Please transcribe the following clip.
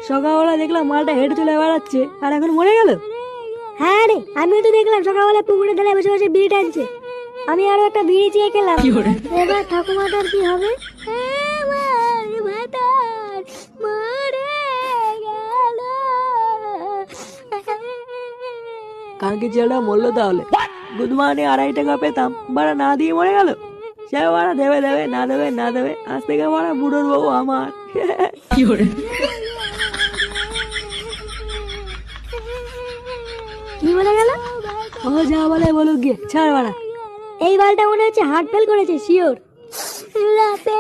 সকালবেলা দেখলাম মালটা হেঁটে চলে বেড়াচ্ছে আর এখন মরে গেল। হ্যাঁ রে, আমিও তো দেখলাম সকালবেলা পুকুরে ধারে বসে বসে বিড়ি টানছে। আমি আরো একটা বিড়ি চেয়ে খেলাম। এবার ঠাকুমাটার কি হবে? আমার ভাতার মরে গেল। কালকে ছেলেটা মরলো তাহলে। গুড মর্নিং 2.5 টাকা পেতাম, বাড়া না দিয়ে মরে গেল। সে বাড়া দেবে দেবে না দেবে না দেবে, আজ থেকে বাড়া বুড়োর বউ আমার। কি বলে গেল? ও যা বলে বলুক গিয়ে, ছাড় বাড়া। এই বালটা মনে হচ্ছে হার্ট ফেল করেছে, শিওর। রাতে